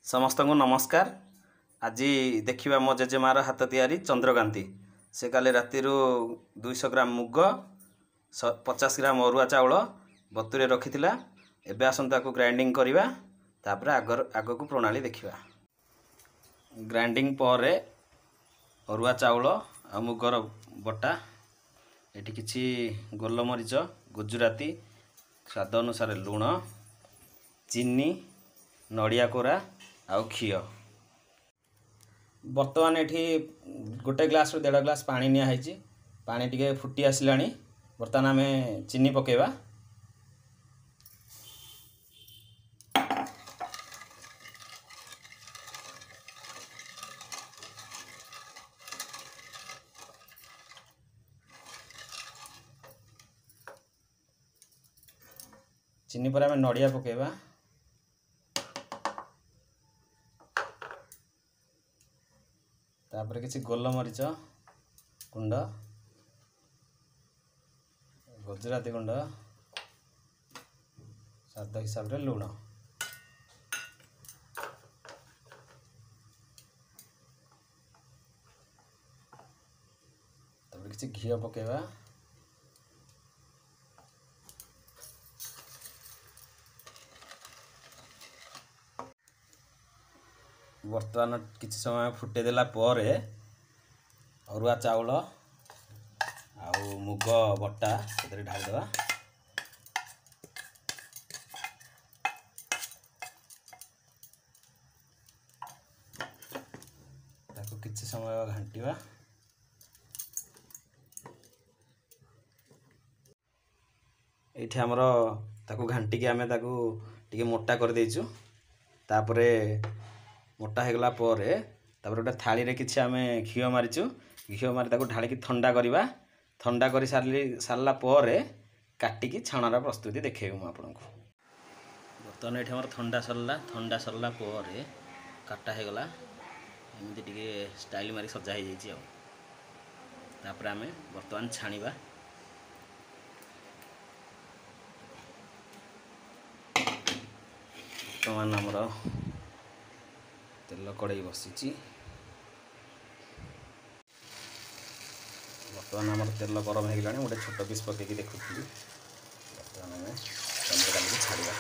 समस्त को नमस्कार। आज देखा मो जेजेमार हाथ तैयारी चंद्रकांति। से काली राति 200 ग्राम मुग 50 ग्राम अरुआ चाउल बतुरे रखी एबे आसंता को ग्राइंडिंग करवा तापर आग को प्रणाली देखा। ग्राइंडिंग पर अरुआ चाउल आ मुगर बटा एटी किछि गोलमरीच गुजराती स्वाद अनुसार लुण चीनी नड़िया कोरा आउ घीओ। बर्तमान एठी गोटे ग्लास रु 1.5 ग्लास पानी निया है। पानी टिके फुटी आसिलानी। बर्तमान आमे चीनी पकेवा। चीनी पर आमे नड़िया पकेवा। तापर किसी गोलमरीच गुंड गुजराती गुंड स्वाद हिसाब रे लुण तापर किसी घी पकेवा। बर्तमान किसी समय फुटे देला पर अरुआ चाउल आउ मुग बटा से ढाल देवा। ताको किसी समय घांटिवा। एठी हमर ताको घांटी के आमे ताको टिके मोटा कर देइछु। तापरे मोटा होगला गोटे थाली रे किछि आमे घीओ मारिचु। घीओ मारी ताको ढाली की ठंडा करवा। ठंडा कर सारला पर काटी की छाणार प्रस्तुति देखेबु आपन को। बर्तमान एठी हमर ठंडा सरला पर काटा हे गला। एमती टिके स्टाइल मारी सजा हे जाइछि। तापर आमे बर्तमान छाणीबा। बर्तमान हमर तेल कड़ाई बसी। बर्तमान आम तेल गरम हो गला। गोटे छोट पीस पकईकि देखुली। बर्तमान आम चंद्रकांति छाड़ा।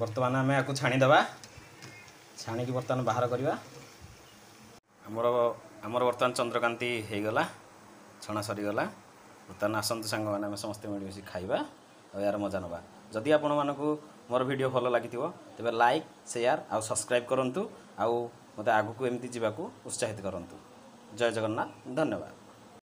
बर्तमान आम या छाणीदे। छाणी की बर्तमान बाहर करवा। आमर बर्तमान चंद्रकांति हो गला। छणा सरीगला। बर्तमान आसतु सांग मैंने आम समस्त मिलमिशि खाइबा और यार मजा नवा। जदि आपण मानकु मोर वीडियो भल लगी तेबे लाइक शेयर और सब्सक्राइब करंतु। आउ मते आगु को एमती जीवाकू उत्साहित करंतु। जय जगन्नाथ। धन्यवाद।